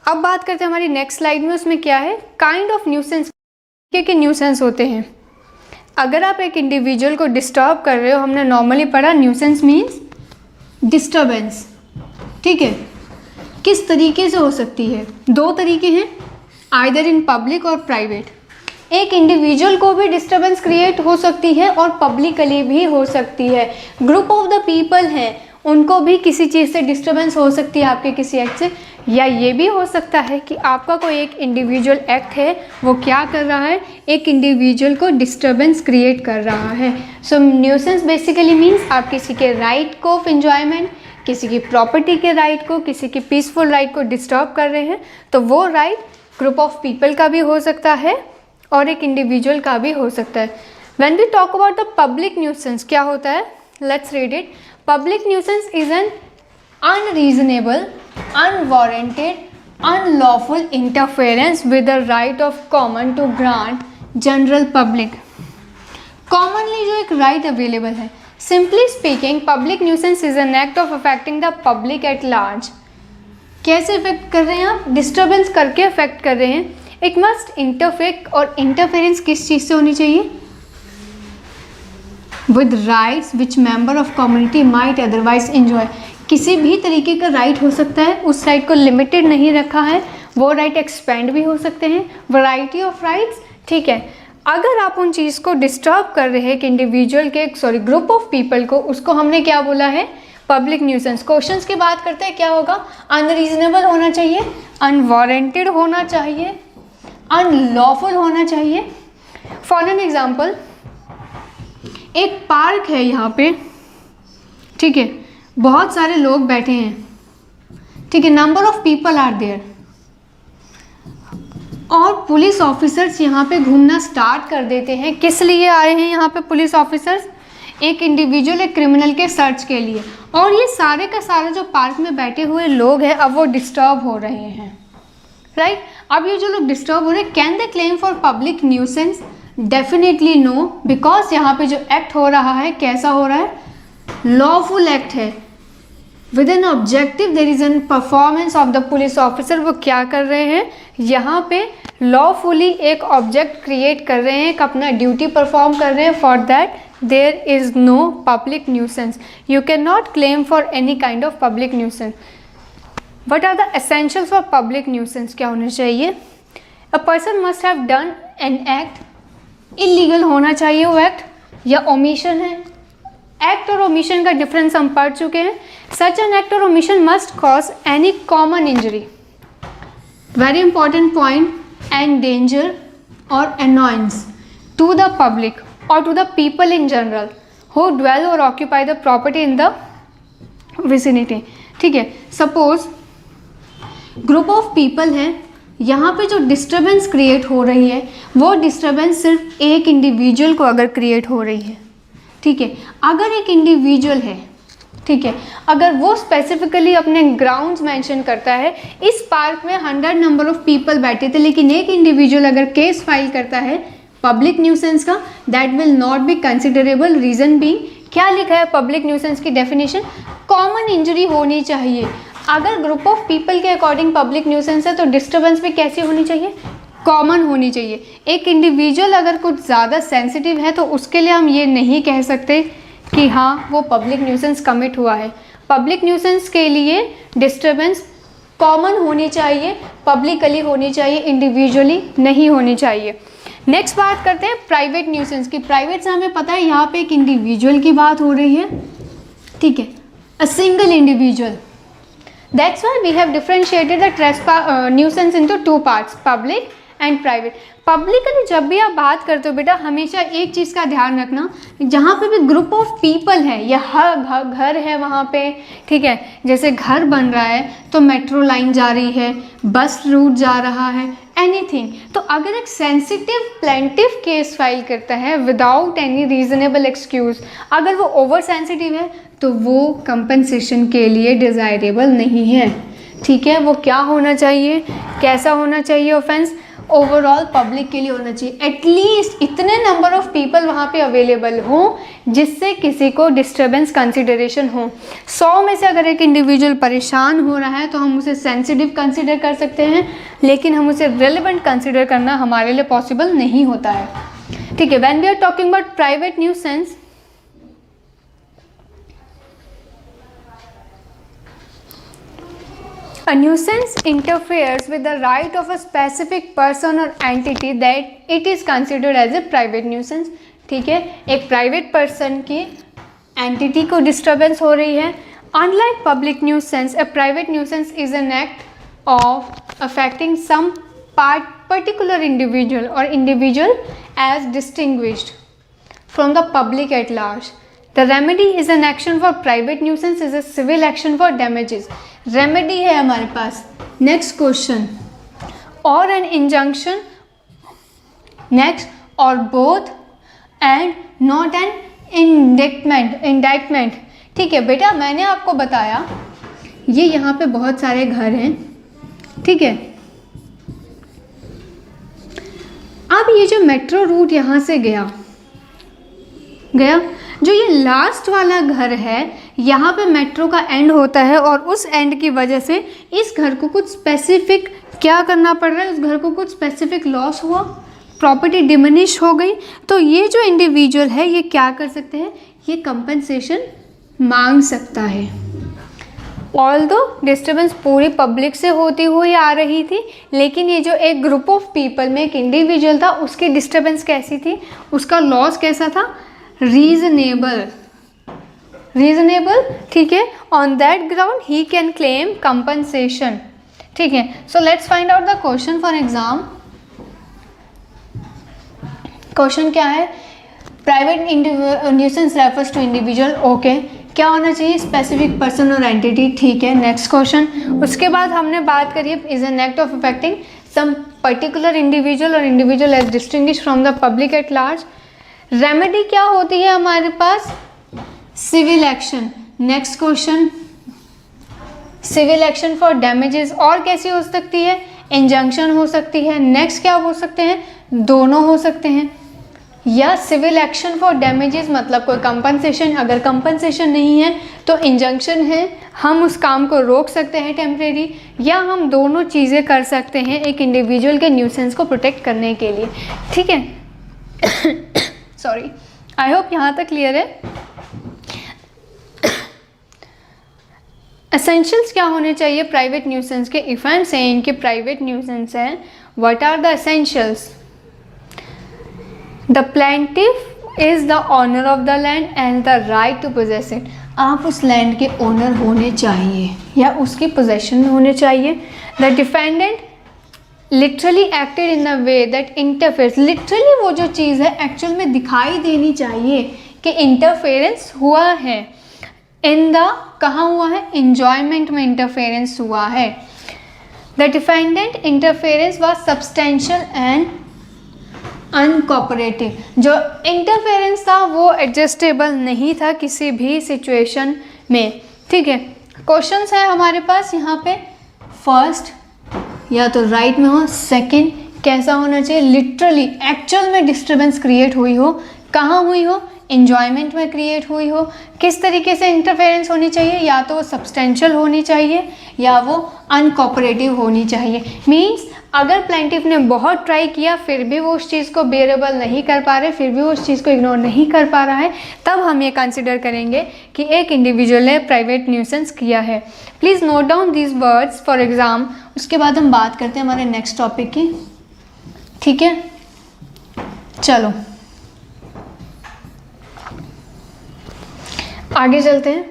अब बात करते हैं हमारी नेक्स्ट स्लाइड में, उसमें क्या है, काइंड ऑफ न्यूसेंस के न्यूसेंस होते हैं। अगर आप एक इंडिविजुअल को डिस्टर्ब कर रहे हो, हमने नॉर्मली पढ़ा न्यूसेंस मीन्स डिस्टर्बेंस, ठीक है। किस तरीके से हो सकती है, दो तरीके हैं, आइदर इन पब्लिक और प्राइवेट। एक इंडिविजुअल को भी डिस्टर्बेंस क्रिएट हो सकती है और पब्लिकली भी हो सकती है। ग्रुप ऑफ द पीपल हैं, उनको भी किसी चीज़ से डिस्टर्बेंस हो सकती है, आपके किसी एक्ट से। या ये भी हो सकता है कि आपका कोई एक इंडिविजुअल एक्ट है, वो क्या कर रहा है, एक इंडिविजुअल को डिस्टर्बेंस क्रिएट कर रहा है। सो न्यूसेंस बेसिकली मीन्स आप किसी के राइट को ऑफ एंजॉयमेंट, किसी की प्रॉपर्टी के राइट को, किसी की पीसफुल राइट को डिस्टर्ब कर रहे हैं, तो वो राइट ग्रुप ऑफ पीपल का भी हो सकता है और एक इंडिविजुअल का भी हो सकता है। When we talk about the public nuisance, क्या होता है, let's read it. Public nuisance is an unreasonable, unwarranted, unlawful interference with the right of common to grant general public। commonly जो एक right available है। simply speaking, public nuisance is an act of affecting the public at large। कैसे affect कर रहे हैं आप, disturbance करके affect कर रहे हैं। इट मस्ट इंटरफेक्ट, और इंटरफेरेंस किस चीज़ से होनी चाहिए, with rights which member of community might otherwise enjoy. किसी भी तरीके का राइट हो सकता है, उस राइट को लिमिटेड नहीं रखा है, वो राइट एक्सपेंड भी हो सकते हैं, वैरायटी ऑफ राइट्स, ठीक है। अगर आप उन चीज़ को डिस्टर्ब कर रहे हैं कि इंडिविजुअल के ग्रुप ऑफ पीपल को, उसको हमने क्या बोला है, पब्लिक न्यूसेंस। क्वेश्चंस की बात करते हैं, क्या होगा, अनरीजनेबल होना चाहिए, अनवारंटेड होना चाहिए, अनलॉफुल होना चाहिए। फॉर एन एग्जाम्पल, एक पार्क है यहाँ पे, ठीक है, बहुत सारे लोग बैठे हैं, ठीक है, number of people are there, और पुलिस ऑफिसर्स यहाँ पे घूमना स्टार्ट कर देते हैं। किस लिए आए हैं यहाँ पे पुलिस ऑफिसर्स, एक इंडिविजुअल, एक क्रिमिनल के सर्च के लिए। और ये सारे का सारे जो पार्क में बैठे हुए लोग हैं, अब वो डिस्टर्ब हो रहे हैं, राइट। अब ये जो लोग डिस्टर्ब हो रहे हैं, can they claim for public nuisance, definitely no, because यहाँ पे जो एक्ट हो रहा है, कैसा हो रहा है, लॉफुल एक्ट है। With an objective there is an performance of the police officer. वो क्या कर रहे हैं, यहाँ पे लॉफुली एक ऑब्जेक्ट क्रिएट कर रहे हैं, एक अपना ड्यूटी परफॉर्म कर रहे हैं। For that there is no public nuisance, you can not claim for any kind of public nuisance. What are the essentials for public nuisance, क्या होना चाहिए, a person must have done an act, illegal होना चाहिए वो act, या omission है। Act or omission का difference हम पढ़ चुके हैं। Such an act or omission must cause any common injury, very important point, and danger or annoyance to the public or to the people in general who dwell or occupy the property in the vicinity, ठीक है। Suppose group of people है, यहाँ पे जो disturbance create हो रही है, वो डिस्टर्बेंस सिर्फ एक इंडिविजुअल को अगर क्रिएट हो रही है, ठीक है। अगर एक इंडिविजुअल है, ठीक है, अगर वो स्पेसिफिकली अपने ग्राउंड्स मेंशन करता है, इस पार्क में 100 नंबर ऑफ पीपल बैठे थे, लेकिन एक इंडिविजुअल अगर केस फाइल करता है पब्लिक न्यूसेंस का, that will not be considerable. Reason being, क्या लिखा है पब्लिक न्यूसेंस की डेफिनेशन, कॉमन इंजरी होनी चाहिए। अगर ग्रुप ऑफ पीपल के अकॉर्डिंग पब्लिक न्यूसेंस है, तो डिस्टर्बेंस भी कैसी होनी चाहिए, कॉमन होनी चाहिए। एक इंडिविजुअल अगर कुछ ज़्यादा सेंसिटिव है, तो उसके लिए हम ये नहीं कह सकते कि हाँ वो पब्लिक न्यूसेंस कमिट हुआ है। पब्लिक न्यूसेंस के लिए डिस्टर्बेंस कॉमन होनी चाहिए, पब्लिकली होनी चाहिए, इंडिविजुअली नहीं होनी चाहिए। नेक्स्ट बात करते हैं प्राइवेट न्यूसेंस की। प्राइवेट से हमें पता है यहाँ पे एक इंडिविजुअल की बात हो रही है, ठीक है, a single individual. That's why we have differentiated the nuisance into two parts, public and private। Publicly जब भी आप बात करते हो बेटा, हमेशा एक चीज़ का ध्यान रखना, जहाँ पे भी ग्रुप ऑफ पीपल है या हर घर है वहाँ पे, ठीक है, जैसे घर बन रहा है तो मेट्रो लाइन जा रही है, बस रूट जा रहा है, एनीथिंग। तो अगर एक सेंसिटिव प्लेंटिव केस फाइल करता है विदाउट एनी रीजनेबल एक्सक्यूज, अगर वो ओवर सेंसिटिव है, तो वो कंपनसेशन के लिए डिज़ायरेबल नहीं है, ठीक है। वो क्या होना चाहिए, कैसा होना चाहिए ऑफेंस, ओवरऑल पब्लिक के लिए होना चाहिए। एटलीस्ट इतने नंबर ऑफ पीपल वहाँ पे अवेलेबल हों जिससे किसी को डिस्टर्बेंस कंसिडरेशन हो। 100 में से अगर एक इंडिविजुअल परेशान हो रहा है तो हम उसे सेंसिटिव कंसिडर कर सकते हैं, लेकिन हम उसे रेलेवेंट कंसिडर करना हमारे लिए पॉसिबल नहीं होता है। ठीक है, when we are talking about private nuisance, a nuisance interferes with the right of a specific person or entity that it is considered as a private nuisance। ठीक है, एक प्राइवेट पर्सन की एंटिटी को डिस्टर्बेंस हो रही है। Unlike public nuisance, a private nuisance is an act of affecting some particular individual or individual as distinguished from the public at large. The remedy is an action for private nuisance is a civil action for damages। Remedy है हमारे पास। Next question, और N injunction, next, और both, and not an indictment. ठीक है बेटा, मैंने आपको बताया ये यहाँ पे बहुत सारे घर हैं। ठीक है, अब ये जो मेट्रो रूट यहाँ से गया, जो ये लास्ट वाला घर है यहाँ पे मेट्रो का एंड होता है, और उस एंड की वजह से इस घर को कुछ स्पेसिफिक क्या करना पड़ रहा है, उस घर को कुछ स्पेसिफिक लॉस हुआ, प्रॉपर्टी डिमिनिश हो गई। तो ये जो इंडिविजुअल है ये क्या कर सकते हैं, ये कंपनसेशन मांग सकता है। ऑल्दो डिस्टर्बेंस पूरी पब्लिक से होती हुई आ रही थी, लेकिन ये जो एक ग्रुप ऑफ पीपल में एक इंडिविजुअल था उसकी डिस्टर्बेंस कैसी थी, उसका लॉस कैसा था, रीजनेबल। ठीक है, ऑन दैट ग्राउंड ही कैन क्लेम कंपनसेशन। ठीक है, so let's find out the question for exam. Question क्या है, private nuisance refers to individual. Okay, क्या होना चाहिए, स्पेसिफिक पर्सन और एंटिटी। ठीक है, नेक्स्ट क्वेश्चन। उसके बाद हमने बात करी is an act of affecting some particular individual or individual as distinguished from the public at large. Remedy क्या होती है हमारे पास, civil action. Next question, civil action for damages, और कैसी हो सकती है, इंजंक्शन हो सकती है। नेक्स्ट क्या हो सकते हैं, दोनों हो सकते हैं। या सिविल एक्शन फॉर डैमेजेस मतलब कोई कंपनसेशन, अगर कंपनसेशन नहीं है तो इंजंक्शन है, हम उस काम को रोक सकते हैं टेम्परेरी, या हम दोनों चीज़ें कर सकते हैं एक इंडिविजुअल के न्यूसेंस को प्रोटेक्ट करने के लिए। ठीक है, सॉरी, आई होप यहाँ तक क्लियर है। एसेंशियल्स क्या होने चाहिए प्राइवेट न्यूसेंस के, इफ आई एम सेइंग कि प्राइवेट न्यूसेंस है, what are the essentials, the plaintiff is the owner of the land and the right to possess it. आप उस लैंड के ओनर होने चाहिए या उसकी पोजेशन में होने चाहिए। The defendant literally acted in a way that interferes, literally वो जो चीज़ है एक्चुअल में दिखाई देनी चाहिए कि इंटरफेरेंस हुआ है। इन द, कहाँ हुआ है, इंजॉयमेंट में इंटरफेरेंस हुआ है। The defendant interference was substantial and uncooperative. जो इंटरफेरेंस था वो एडजस्टेबल नहीं था किसी भी सिचुएशन में। ठीक है, क्वेश्चंस है हमारे पास यहाँ पे, फर्स्ट या तो राइट में हो, सेकंड कैसा होना चाहिए, लिटरली एक्चुअल में डिस्टर्बेंस क्रिएट हुई हो, कहाँ हुई हो, एन्जॉयमेंट में क्रिएट हुई हो। किस तरीके से इंटरफेरेंस होनी चाहिए, या तो वो सब्सटेंशियल होनी चाहिए या वो अनकोऑपरेटिव होनी चाहिए। मींस अगर प्लेंटिफ ने बहुत ट्राई किया फिर भी वो उस चीज़ को बेरेबल नहीं कर पा रहे, फिर भी वो उस चीज़ को इग्नोर नहीं कर पा रहा है, तब हम ये कंसिडर करेंगे कि एक इंडिविजुअल ने प्राइवेट न्यूसेंस किया है। Please note down these words for exam. उसके बाद हम बात करते हैं हमारे नेक्स्ट टॉपिक की। ठीक है, चलो आगे चलते हैं।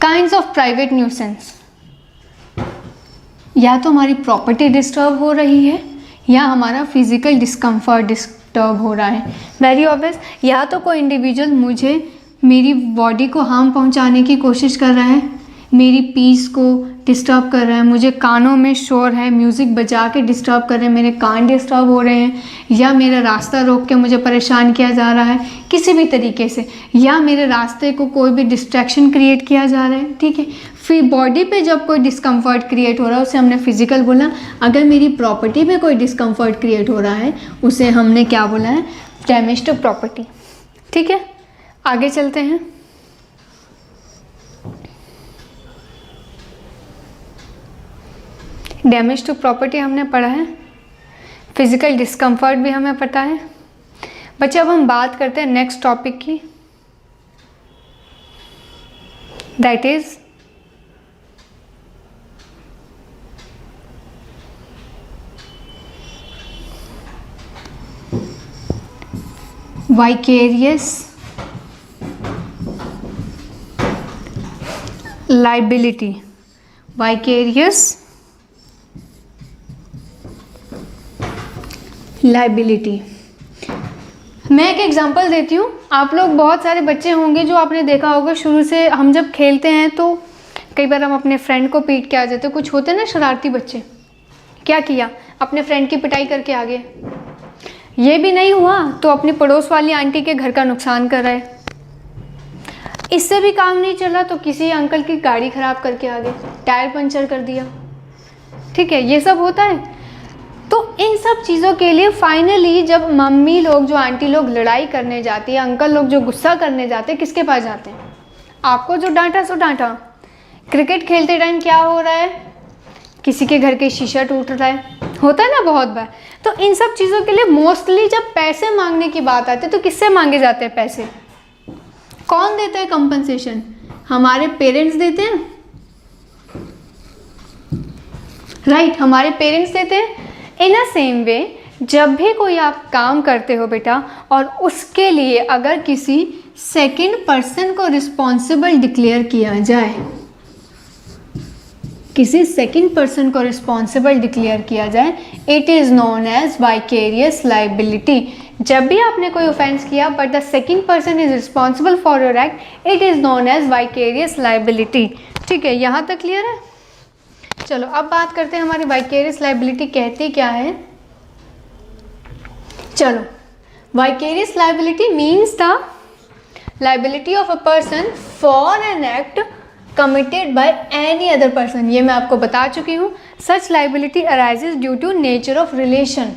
काइंड्स ऑफ प्राइवेट न्यूसेंस, या तो हमारी प्रॉपर्टी डिस्टर्ब हो रही है या हमारा फिजिकल डिस्कम्फर्ट डिस्टर्ब हो रहा है। वेरी ऑब्वियस, या तो कोई इंडिविजुअल मुझे मेरी बॉडी को हार्म पहुंचाने की कोशिश कर रहा है, मेरी पीस को डिस्टर्ब कर रहा है, मुझे कानों में शोर है, म्यूज़िक बजा के डिस्टर्ब कर रहे हैं, मेरे कान डिस्टर्ब हो रहे हैं, या मेरा रास्ता रोक के मुझे परेशान किया जा रहा है किसी भी तरीके से, या मेरे रास्ते को कोई भी डिस्ट्रैक्शन क्रिएट किया जा रहा है। ठीक है, फिर बॉडी पे जब कोई डिस्कम्फर्ट क्रिएट हो रहा है उसे हमने फिजिकल बोला। अगर मेरी प्रॉपर्टी पे कोई डिस्कम्फर्ट क्रिएट हो रहा है उसे हमने क्या बोला है, डैमेज टू प्रॉपर्टी। ठीक है, आगे चलते हैं। डैमेज टू प्रॉपर्टी हमने पढ़ा है, फिजिकल डिस्कम्फर्ट भी हमें पता है। बच्चे अब हम बात करते हैं नेक्स्ट टॉपिक की, that is vicarious liability. Vicarious liability, मैं एक एग्जांपल देती हूँ। आप लोग बहुत सारे बच्चे होंगे जो आपने देखा होगा, शुरू से हम जब खेलते हैं तो कई बार हम अपने फ्रेंड को पीट के आ जाते हैं। कुछ होते हैं ना शरारती बच्चे, क्या किया, अपने फ्रेंड की पिटाई करके आ गए। ये भी नहीं हुआ तो अपनी पड़ोस वाली आंटी के घर का नुकसान कर रहे। इससे भी काम नहीं चला तो किसी अंकल की गाड़ी ख़राब करके आ गए, टायर पंचर कर दिया। ठीक है, ये सब होता है। तो इन सब चीज़ों के लिए फाइनली जब मम्मी लोग, जो आंटी लोग लड़ाई करने जाती है, अंकल लोग जो गुस्सा करने जाते हैं, किसके पास जाते हैं? आपको जो डांटा सो डांटा। क्रिकेट खेलते टाइम क्या हो रहा है, किसी के घर के शीशा टूट रहा है, होता है ना बहुत बार। तो इन सब चीज़ों के लिए मोस्टली जब पैसे मांगने की बात आती है तो किससे मांगे जाते हैं पैसे? कौन देता है कंपनसेशन? हमारे पेरेंट्स देते हैं, राइट, हमारे पेरेंट्स देते हैं। इन अ सेम वे जब भी कोई आप काम करते हो बेटा और उसके लिए अगर किसी सेकंड पर्सन को रिस्पॉन्सिबल डिक्लेयर किया जाए, किसी सेकंड पर्सन को रिस्पॉन्सिबल डिक्लेयर किया जाए, it is known as vicarious liability. जब भी आपने कोई ऑफेंस किया but the second person is responsible for your act, it is known as vicarious liability. ठीक है, यहाँ तक क्लियर है? चलो अब बात करते हैं हमारी वाइकेरियस लाइबिलिटी कहती क्या है। चलो, vicarious liability means the liability of a person for an act committed by any other person. ये मैं आपको बता चुकी हूँ। Such liability arises due to nature of relation.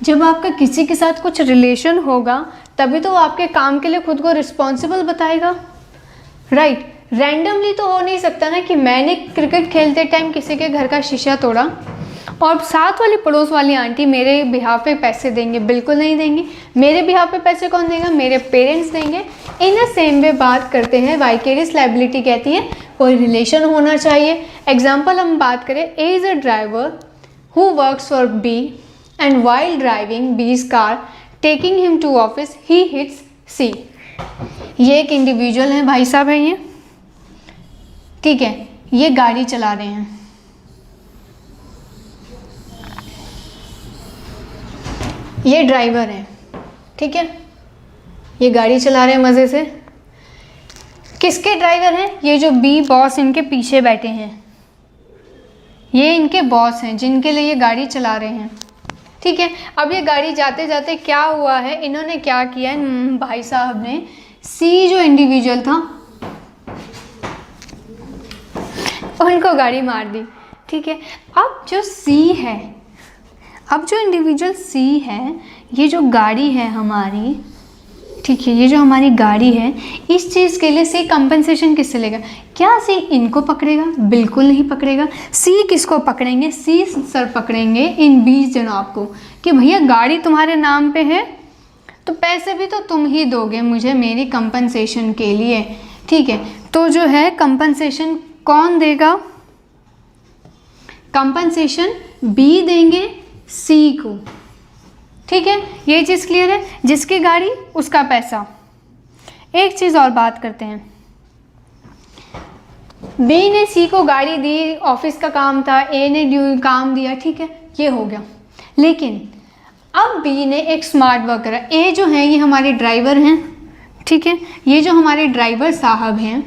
जब आपका किसी के साथ कुछ रिलेशन होगा तभी तो वो आपके काम के लिए खुद को रिस्पॉन्सिबल बताएगा, राइट। रैंडमली तो हो नहीं सकता ना कि मैंने क्रिकेट खेलते टाइम किसी के घर का शीशा तोड़ा और साथ वाली पड़ोस वाली आंटी मेरे बिहाफ पे पैसे देंगे, बिल्कुल नहीं देंगी। मेरे बिहाफ पे पैसे कौन देगा? मेरे पेरेंट्स देंगे। इन अ सेम वे बात करते हैं, वाइकेरियस लाइबिलिटी कहती है कोई रिलेशन होना चाहिए। एग्जाम्पल हम बात करें, A is a driver who works for B and while driving B's car taking him to office he hits C. ये एक इंडिविजुअल है, भाई साहब है ये, ठीक है, ये गाड़ी चला रहे हैं, ये ड्राइवर है, ठीक है, ये गाड़ी चला रहे हैं मज़े से। किसके ड्राइवर हैं? ये जो बी बॉस इनके पीछे बैठे हैं, ये इनके बॉस हैं जिनके लिए ये गाड़ी चला रहे हैं, ठीक है। अब ये गाड़ी जाते जाते क्या हुआ है, इन्होंने क्या किया, भाई साहब ने सी जो इंडिविजुअल था उनको गाड़ी मार दी, ठीक है। अब जो सी है, अब जो इंडिविजुअल सी है, ये जो गाड़ी है हमारी, ठीक है, ये जो हमारी गाड़ी है, इस चीज़ के लिए सी कंपनसेशन किससे लेगा? क्या सी इनको पकड़ेगा? बिल्कुल नहीं पकड़ेगा। सी किसको पकड़ेंगे? सी सर पकड़ेंगे इन 20 जनाब को कि भैया गाड़ी तुम्हारे नाम पे है तो पैसे भी तो तुम ही दोगे मुझे मेरी कंपनसेशन के लिए, ठीक है। तो जो है कंपनसेशन कौन देगा? कंपनसेशन बी देंगे सी को, ठीक है। ये चीज़ क्लियर है? जिसकी गाड़ी उसका पैसा। एक चीज़ और बात करते हैं, बी ने सी को गाड़ी दी, ऑफिस का काम था, ए ने काम दिया, ठीक है, ये हो गया। लेकिन अब बी ने एक स्मार्ट वर्क करा। ए जो है ये हमारे ड्राइवर हैं, ठीक है, ये जो हमारे ड्राइवर साहब हैं,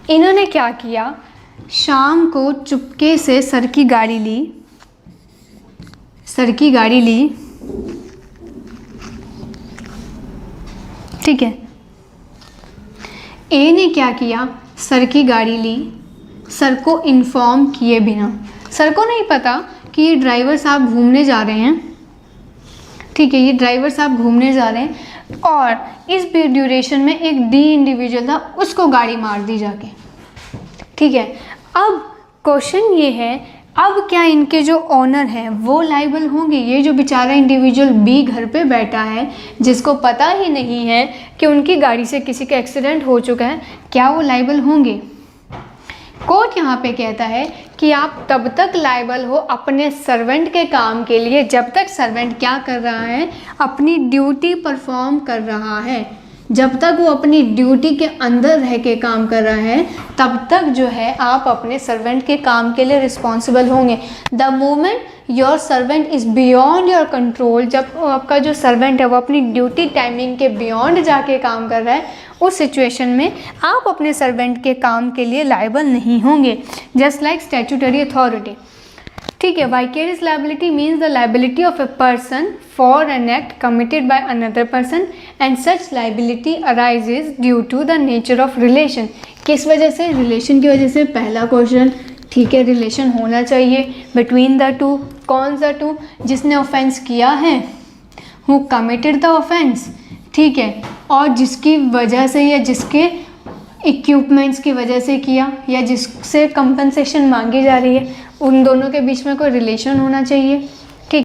इन्होंने क्या किया, शाम को चुपके से सर की गाड़ी ली, सर की गाड़ी ली, ठीक है। ए ने क्या किया, सर की गाड़ी ली, सर को इन्फॉर्म किए बिना। सर को नहीं पता कि ये ड्राइवर साहब घूमने जा रहे हैं, ठीक है, ये ड्राइवर साहब घूमने जा रहे हैं और इस ड्यूरेशन में एक डी इंडिविजुअल था, उसको गाड़ी मार दी जाके, ठीक है। अब क्वेश्चन ये है, अब क्या इनके जो ऑनर हैं वो लाइबल होंगे? ये जो बेचारा इंडिविजुअल बी घर पे बैठा है, जिसको पता ही नहीं है कि उनकी गाड़ी से किसी का एक्सीडेंट हो चुका है, क्या वो लाइबल होंगे? कोर्ट यहाँ पे कहता है कि आप तब तक लायबल हो अपने सर्वेंट के काम के लिए जब तक सर्वेंट क्या कर रहा है, अपनी ड्यूटी परफॉर्म कर रहा है। जब तक वो अपनी ड्यूटी के अंदर रह के काम कर रहा है तब तक जो है आप अपने सर्वेंट के काम के लिए रिस्पॉन्सिबल होंगे। The moment your servant is beyond your control, जब आपका जो सर्वेंट है वो अपनी ड्यूटी टाइमिंग के बियॉन्ड जाके काम कर रहा है, उस सिचुएशन में आप अपने सर्वेंट के काम के लिए लायबल नहीं होंगे। जस्ट लाइक स्टैट्यूटरी अथॉरिटी, ठीक है। Vicarious liability means the liability of a person for an act committed by another person and such liability arises due to the nature of relation. किस वजह से? रिलेशन की वजह से। पहला क्वेश्चन, ठीक है, रिलेशन होना चाहिए बिटवीन द टू। कौन सा टू? जिसने ऑफेंस किया है, हु कमिटेड द ऑफेंस, ठीक है, और जिसकी वजह से या जिसके इक्विपमेंट्स की वजह से किया या जिससे कंपनसेशन मांगी जा रही है, उन दोनों के बीच में कोई रिलेशन होना चाहिए।